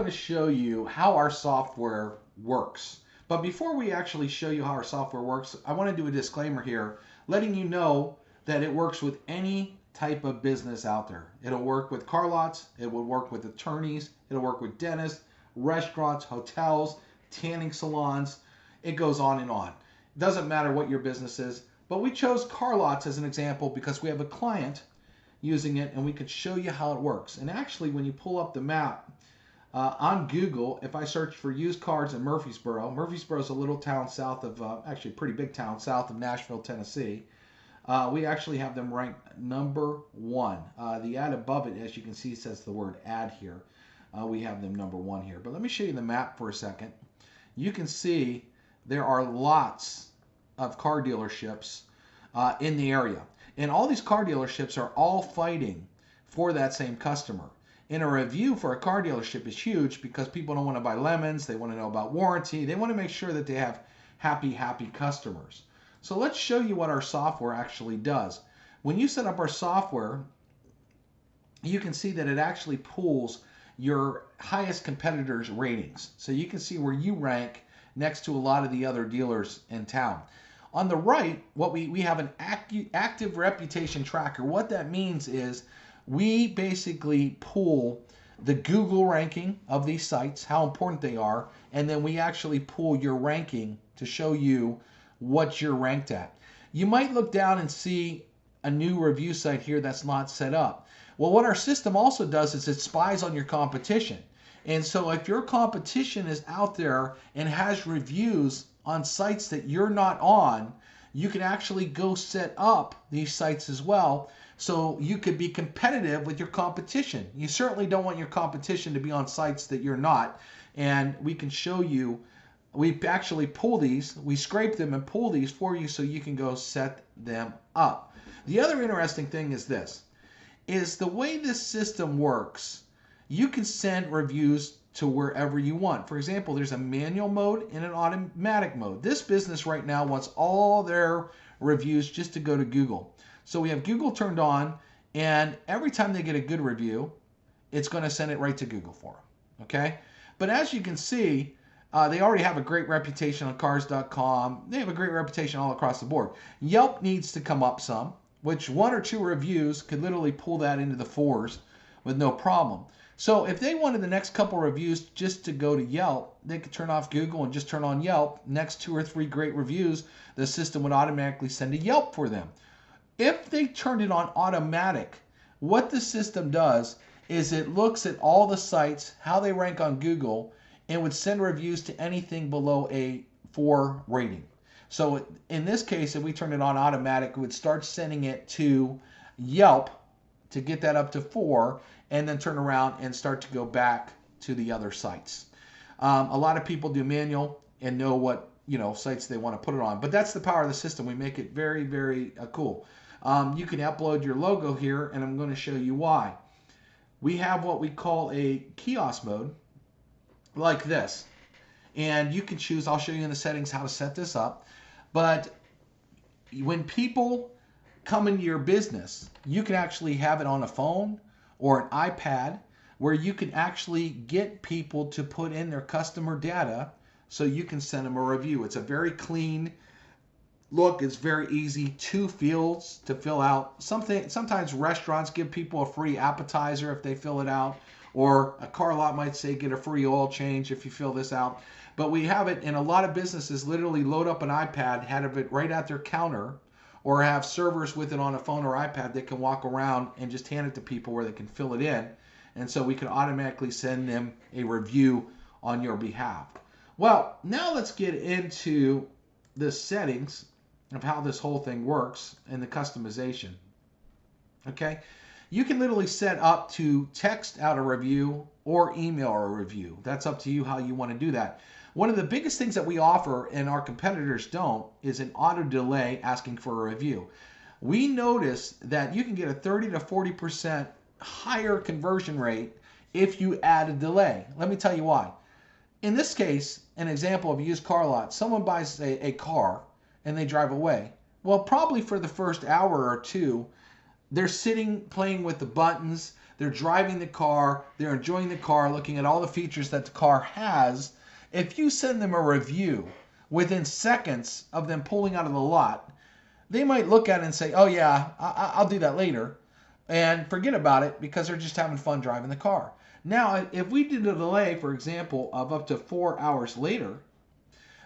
going to show you how our software works. But before we actually show you how our software works, I want to do a disclaimer here, letting you know that it works with any type of business out there. It'll work with car lots, it will work with attorneys, it'll work with dentists, restaurants, hotels, tanning salons. It goes on and on. It doesn't matter what your business is, but we chose car lots as an example because we have a client using it and we could show you how it works. And actually, when you pull up the map on Google, if I search for used cars in Murfreesboro, Murfreesboro is a little town south of, actually a pretty big town south of Nashville, Tennessee. We actually have them ranked #1. The ad above it, as you can see, says the word ad here. We have them #1 here. But let me show you the map for a second. You can see there are lots of car dealerships in the area. And all these car dealerships are all fighting for that same customer. And a review for a car dealership is huge because people don't want to buy lemons. They want to know about warranty. They want to make sure that they have happy customers. So let's show you what our software actually does. When you set up our software, you can see that it actually pulls your highest competitors' ratings. So you can see where you rank next to a lot of the other dealers in town. On the right, what we have an active reputation tracker. What that means is we basically pull the Google ranking of these sites, how important they are, and then we actually pull your ranking to show you what you're ranked at. You might look down and see a new review site here that's not set up. Well, what our system also does is it spies on your competition. And so if your competition is out there and has reviews on sites that you're not on, you can actually go set up these sites as well so you could be competitive with your competition. You certainly don't want your competition to be on sites that you're not. And we can show you, we actually pull these, we scrape them and pull these for you so you can go set them up. The other interesting thing is this, is the way this system works, you can send reviews to wherever you want. For example, there's a manual mode and an automatic mode. This business right now wants all their reviews just to go to Google. So we have Google turned on, and every time they get a good review, it's going to send it right to Google for them. Okay? But as you can see, they already have a great reputation on Cars.com. They have a great reputation all across the board. Yelp needs to come up some, which 1 or 2 reviews could literally pull that into the 4s with no problem. So if they wanted the next couple reviews just to go to Yelp, they could turn off Google and just turn on Yelp. Next 2 or 3 great reviews, the system would automatically send to Yelp for them. If they turned it on automatic, what the system does is it looks at all the sites, how they rank on Google, and would send reviews to anything below a 4 rating. So in this case, if we turn it on automatic, it would start sending it to Yelp to get that up to 4, and then turn around and start to go back to the other sites. A lot of people do manual and know what sites they want to put it on, but that's the power of the system. We make it very cool. You can upload your logo here, and I'm going to show you why. We have what we call a kiosk mode, like this, and you can choose. I'll show you in the settings how to set this up. But when people come into your business, you can actually have it on a phone or an iPad where you can actually get people to put in their customer data so you can send them a review. It's a very clean look. It's very easy. 2 fields to fill out. Sometimes restaurants give people a free appetizer if they fill it out, or a car lot might say get a free oil change if you fill this out. But we have it in a lot of businesses literally load up an iPad, have it right at their counter, or have servers with it on a phone or iPad that can walk around and just hand it to people where they can fill it in. And so we can automatically send them a review on your behalf. Well, now let's get into the settings of how this whole thing works and the customization. Okay? You can literally set up to text out a review or email a review. That's up to you how you want to do that. One of the biggest things that we offer and our competitors don't is an auto delay asking for a review. We notice that you can get a 30 to 40% higher conversion rate if you add a delay. Let me tell you why. In this case, an example of a used car lot, someone buys a car and they drive away. Well, probably for the first hour or 2, they're sitting playing with the buttons. they're driving the car, they're enjoying the car, looking at all the features that the car has. If you send them a review within seconds of them pulling out of the lot, they might look at it and say, oh yeah, I'll do that later, and forget about it because they're just having fun driving the car. Now, if we did a delay, for example, of up to 4 hours later,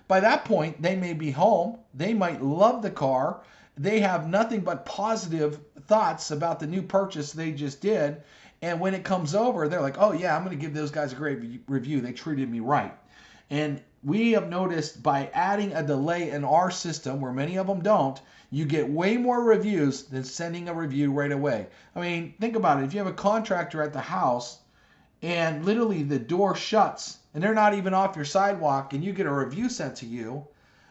by that point, they may be home. They might love the car. They have nothing but positive thoughts about the new purchase they just did. And when it comes over, they're like, oh yeah, I'm going to give those guys a great review. They treated me right. And we have noticed by adding a delay in our system, where many of them don't, you get way more reviews than sending a review right away. I mean, think about it. If you have a contractor at the house and literally the door shuts and they're not even off your sidewalk and you get a review sent to you,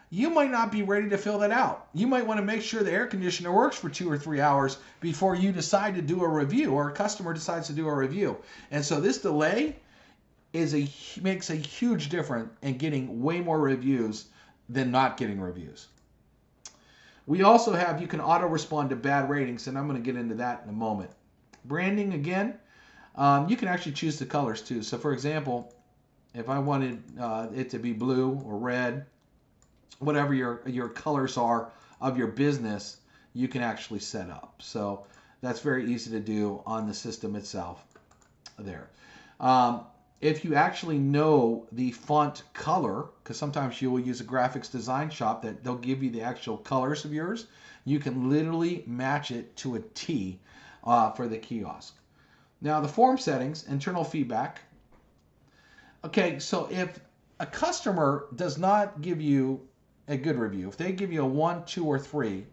you might not be ready to fill that out. You might want to make sure the air conditioner works for 2 or 3 hours before you decide to do a review, or a customer decides to do a review. And so this delay makes a huge difference in getting way more reviews than not getting reviews. We also have, you can auto respond to bad ratings, and I'm going to get into that in a moment. Branding, again, you can actually choose the colors too. So for example, if I wanted it to be blue or red, whatever your colors are of your business, you can actually set up. So that's very easy to do on the system itself there. If you actually know the font color, because sometimes you will use a graphics design shop that they'll give you the actual colors of yours, you can literally match it to a T for the kiosk. Now the form settings, internal feedback. Okay, so if a customer does not give you a good review, if they give you a 1, 2, or 3,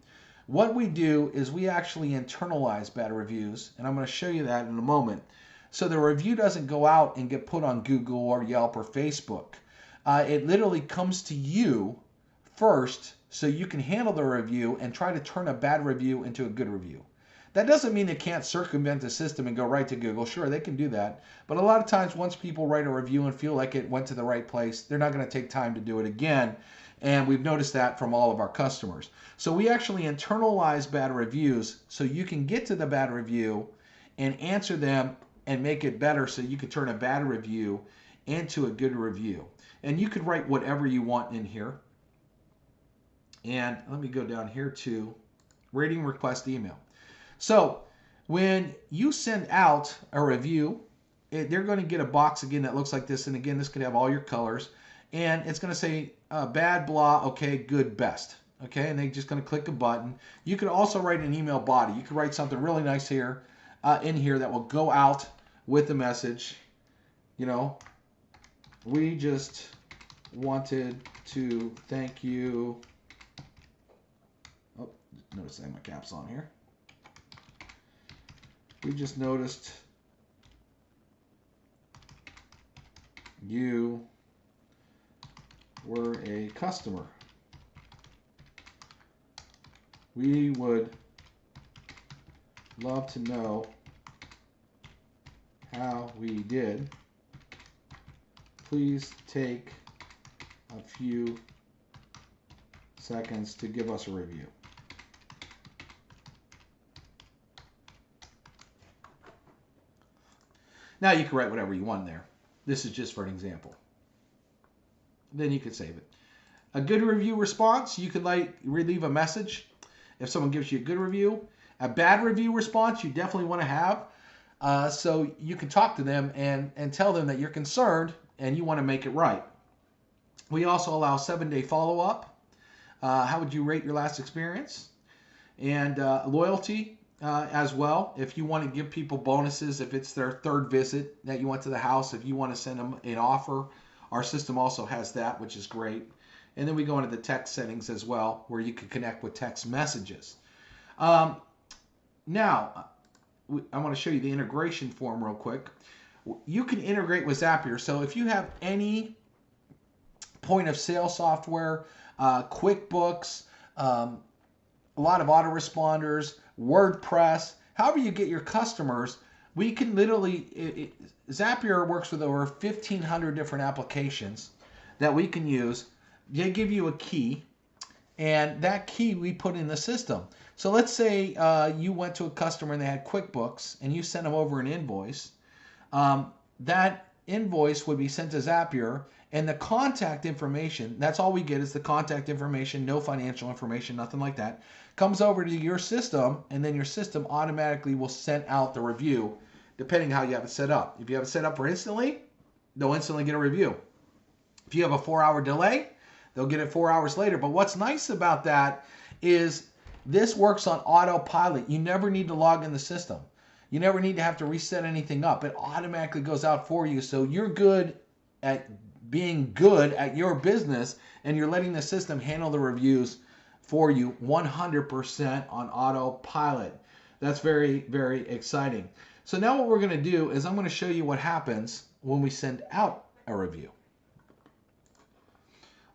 what we do is we actually internalize bad reviews, and I'm going to show you that in a moment. So the review doesn't go out and get put on Google or Yelp or Facebook. It literally comes to you first so you can handle the review and try to turn a bad review into a good review. That doesn't mean they can't circumvent the system and go right to Google. Sure, they can do that. But a lot of times once people write a review and feel like it went to the right place, they're not going to take time to do it again. And we've noticed that from all of our customers. So we actually internalize bad reviews so you can get to the bad review and answer them and make it better so you can turn a bad review into a good review. And you could write whatever you want in here. And let me go down here to rating request email. So when you send out a review, they're going to get a box again that looks like this. And again, this could have all your colors. And it's going to say bad, blah, okay, good, best. Okay, and they're just going to click a button. You could also write an email body. You could write something really nice here. In here that will go out with the message, you know, we just wanted to thank you. Oh, notice I have my caps on here. We just noticed you were a customer. We would love to know how we did. Please take a few seconds to give us a review. Now you can write whatever you want there. This is just for an example. Then you can save it. A good review response, you could leave a message if someone gives you a good review. A bad review response you definitely want to have, so you can talk to them and tell them that you're concerned and you want to make it right. We also allow 7-day follow-up. How would you rate your last experience? And loyalty as well. If you want to give people bonuses, if it's their third visit that you went to the house, if you want to send them an offer, our system also has that, which is great. And then we go into the text settings as well, where you can connect with text messages. Now, I want to show you the integration form real quick. You can integrate with Zapier. So if you have any point of sale software, QuickBooks, a lot of autoresponders, WordPress, however you get your customers, we can literally, Zapier works with over 1,500 different applications that we can use. They give you a key, And that key we put in the system. So let's say you went to a customer and they had QuickBooks and you sent them over an invoice. That invoice would be sent to Zapier, and the contact information, that's all we get is the contact information, no financial information, nothing like that, comes over to your system, and then your system automatically will send out the review depending how you have it set up. If you have it set up for instantly, they'll instantly get a review. If you have a 4-hour delay, they'll get it 4 hours later. But what's nice about that is this works on autopilot. You never need to log in the system. You never need to have to reset anything up. It automatically goes out for you. So you're good at being good at your business, and you're letting the system handle the reviews for you 100% on autopilot. That's very, very exciting. So now what we're going to do is I'm going to show you what happens when we send out a review.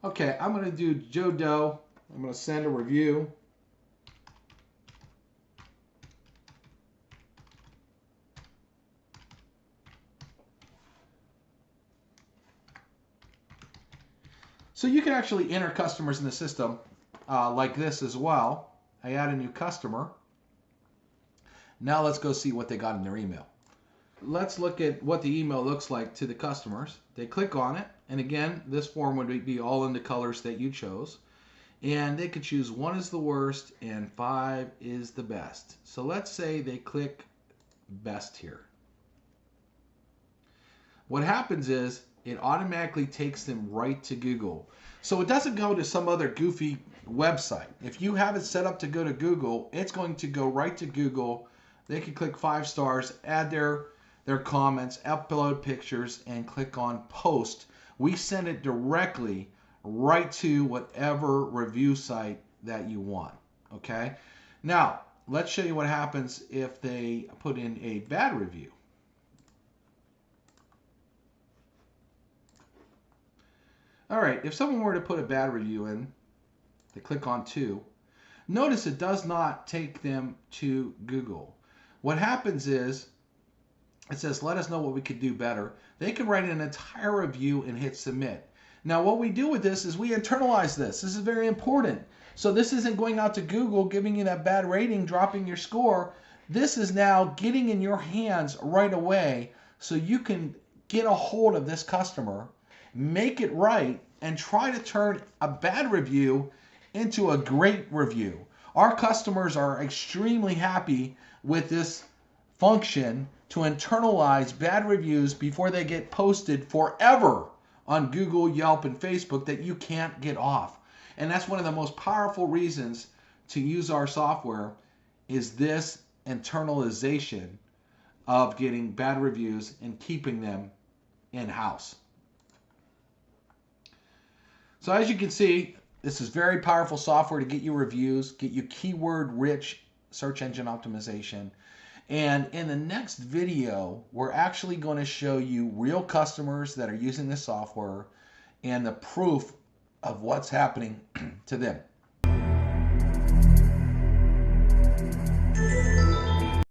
Okay, I'm going to do Joe Doe. I'm going to send a review. So you can actually enter customers in the system like this as well. I add a new customer. Now let's go see what they got in their email. Let's look at what the email looks like to the customers. They click on it, and again, this form would be all in the colors that you chose. And they could choose 1 is the worst and 5 is the best. So let's say they click best here. What happens is it automatically takes them right to Google. So it doesn't go to some other goofy website. If you have it set up to go to Google, it's going to go right to Google. They can click 5 stars, add their comments, upload pictures, and click on post. We send it directly right to whatever review site that you want. Okay? Now, let's show you what happens if they put in a bad review. All right, if someone were to put a bad review in, they click on 2. Notice it does not take them to Google. What happens is, it says, let us know what we could do better. They can write an entire review and hit submit. Now, what we do with this is we internalize this. This is very important. So this isn't going out to Google, giving you that bad rating, dropping your score. This is now getting in your hands right away so you can get a hold of this customer, make it right, and try to turn a bad review into a great review. Our customers are extremely happy with this function to internalize bad reviews before they get posted forever on Google, Yelp, and Facebook that you can't get off. And that's one of the most powerful reasons to use our software, is this internalization of getting bad reviews and keeping them in-house. So as you can see, this is very powerful software to get you reviews, get you keyword-rich search engine optimization. And in the next video, we're actually going to show you real customers that are using this software and the proof of what's happening to them.